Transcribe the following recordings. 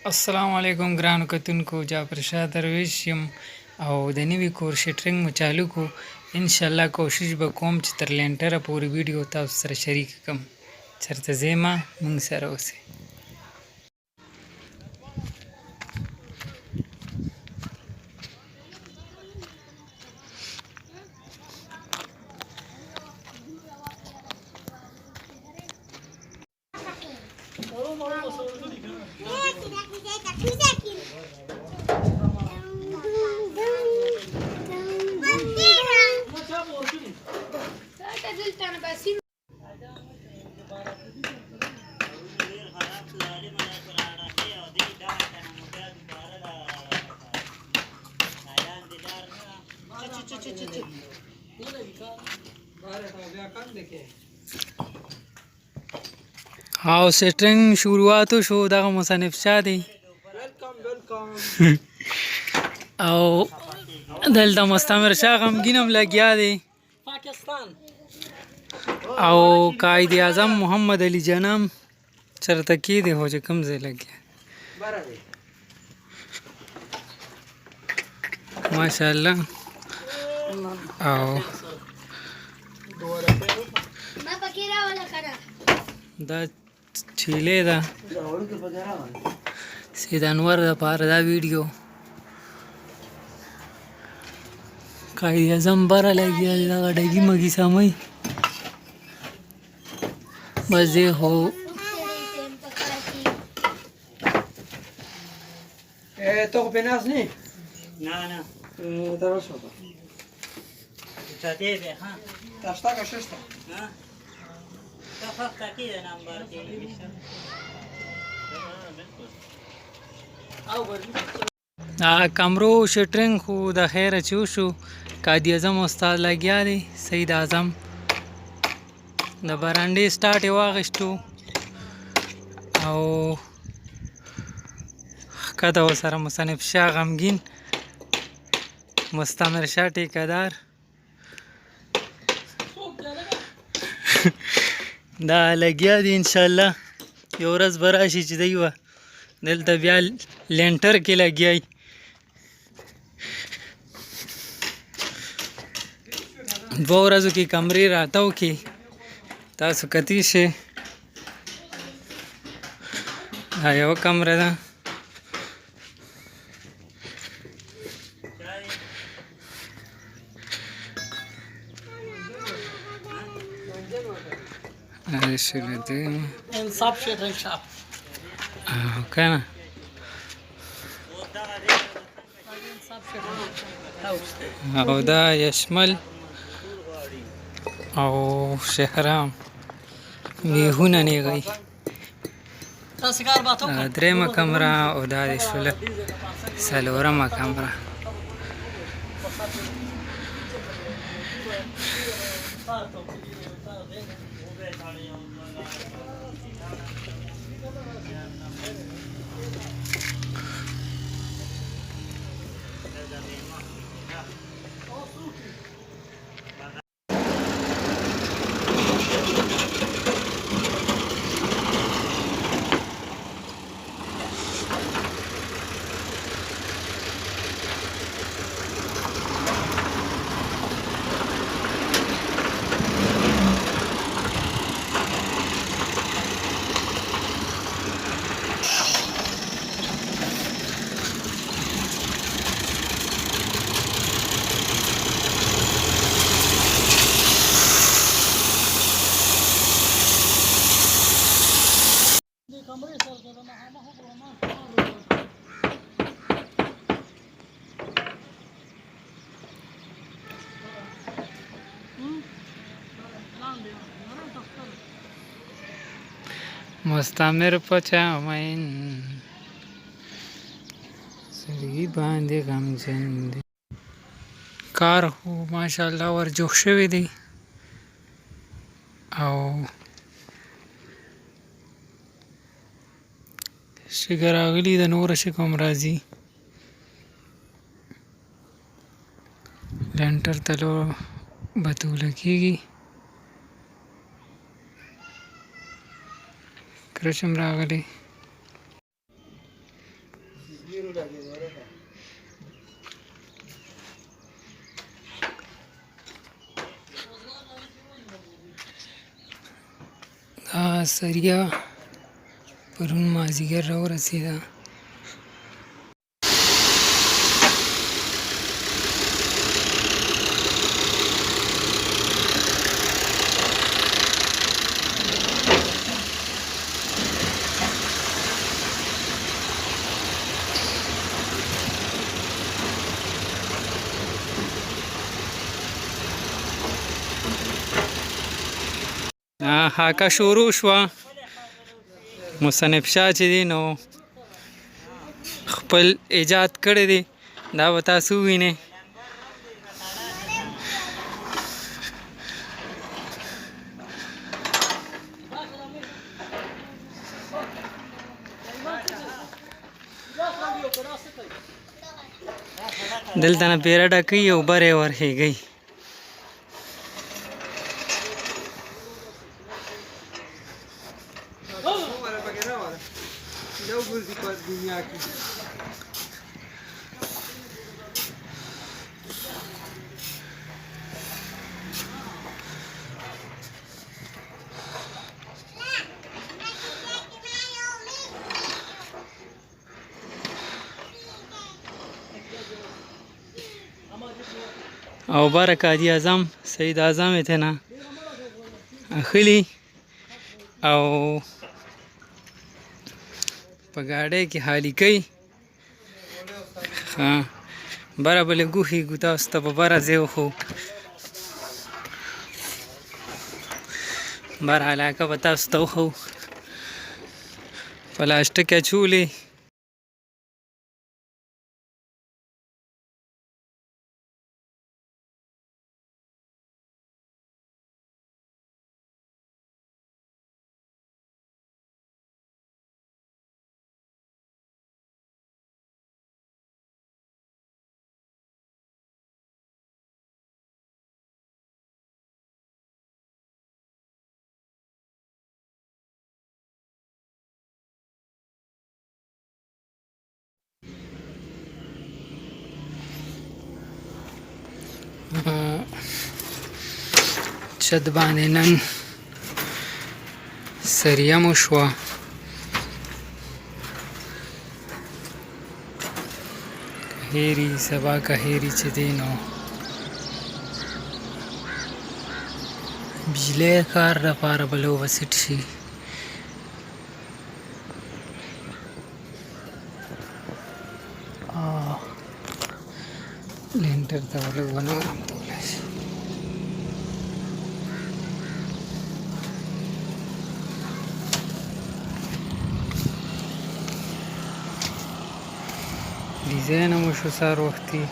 السلام علیکم ګرانو کتونکو، جعفر شاه درویش یم او د نوي کور شټرنګ مو چالو کو. انشاءالله کوشش به کوم چې تر لینټره پورې ویډیو تاسو سره شریک کړم. چېرته ځئ مونږ سره اوسئ. او سټرنګ شروعاتو شو. دغه مصنف شاه دی او دلته مستعمر شاه غمګین هم لګیا دی او قائد اعظم محمد علي جنم چرته کې دی، خو چې کوم ځای لګیا ماشاءالله. او دا چیلې ده سید انور د پاره دا ویډیو قائد اعظم بره لګیا دی. دغه ډګي مګي سموي بس دی خو ¿Todo penas ni? No. Te lo sopa. Está tebe, ha? Está que shesta. Ha? Está fakta aquí de number television. کمرو شټرنګ خو د خیره چې وشو. قائد اعظم استاد لګیا دی، سید اعظم د برانډې سټارټ یې واخیستو او ښکته ورسره مصنف شاه غمګین، مستعمر شاه ټیکهدار دا لګیا دي. انشاءالله یو ورځ به راشي چې دی به دلته بیا لینټر کې لګیای. دوه ورځو کې کمرې راتاو کې تاسو کتی شئ. دا یوه کمره ده. انصاف شټرنګ شاپ کنه او دا یشمل او شهرام میهونه نیغی درېمه کمره او دا د شوله څلورمه کمره. مستعمر پچا مین سرګي باندې غمجن دی. کار خو ماشاءالله ورجوخ شوی دی او شګه راغلي د نوره شګه هم راځي. لینټر تلو بتوله کېږي. کرشم راغلی دا سریه پرون مازدیګر راورسېده. حاکه شروع شوه. مصنف شاه چې دی نو خپل ایجاد کړی دی، دا به تاسو ووینئ. دلته نه پیره ډکوي او بر یې ورخیږئ. او بره قاضي اعظم سید اعظم یې ترېنه اخلي او په ګاډۍ کې خالي کوي. بره به لږ وښیږو تاسو ته، په بره ځای وښو، بره علاقه به تاسو ته وښو. پلاستیک اچولې، چت باندې نن سریه مو شوه. هیري سبا که هیري چې دی نو بجلی کار دپاره به لږ وسیټ شي. لینټر ته به لږ ونه ورمتولی شي. ډیزاین هم وشو سهار وختي.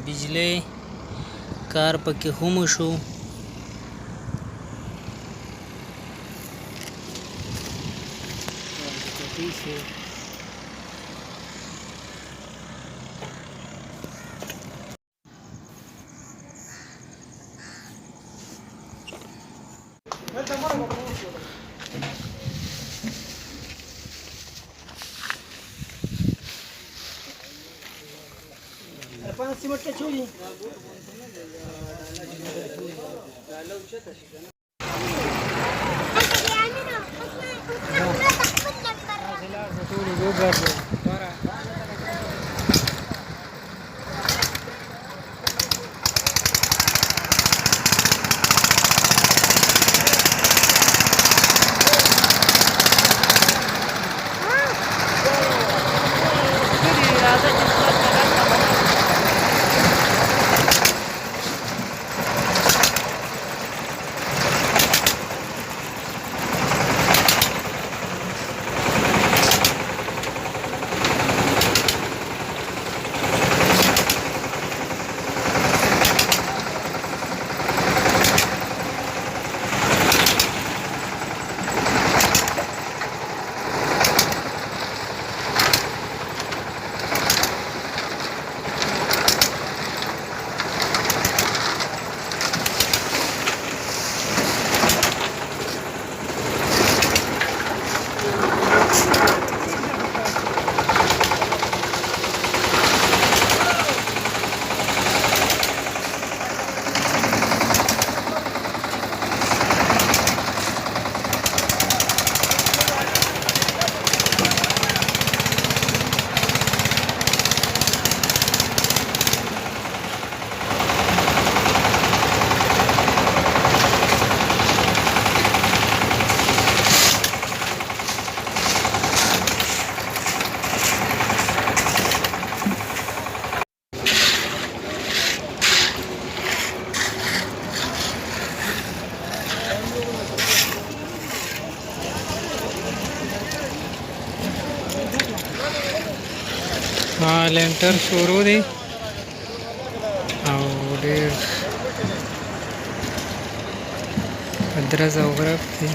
بجلی کار پکې هم وشو. لینټر شروع دی او ډېر درز او غرب دی.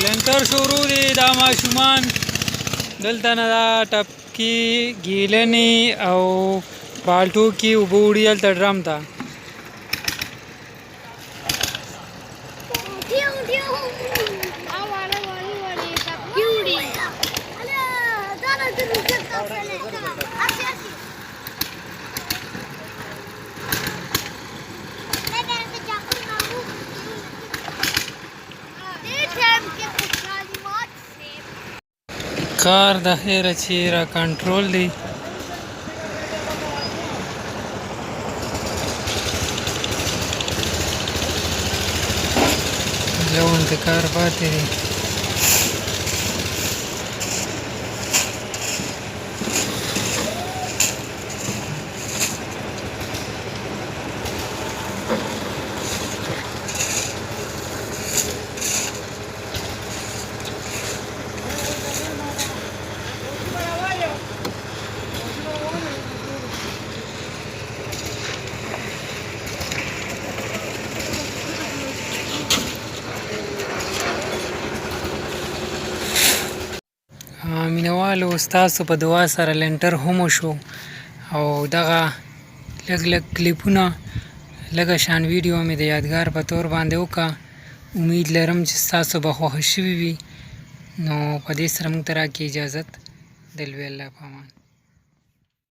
لینټر شروع دی. دا ماشومان دلته نه دا ټپکي ګیلنې او بالټو کې اوبه وړي هلته ډرم ته. کار د خیره چې را کنټرول دی. لونډه کار پاتې دی. مینوالو ستاسو په دعا سره لینټر هم وشو او دغه لږ لږ کلیپونه لږه شان ویډیو مې د یادګار په طور باندې وکړه. امید لرم چې ستاسو به خوښه شوي وي. نو په دې سره موږ ته راکړي اجازت. د لوی الله په امان.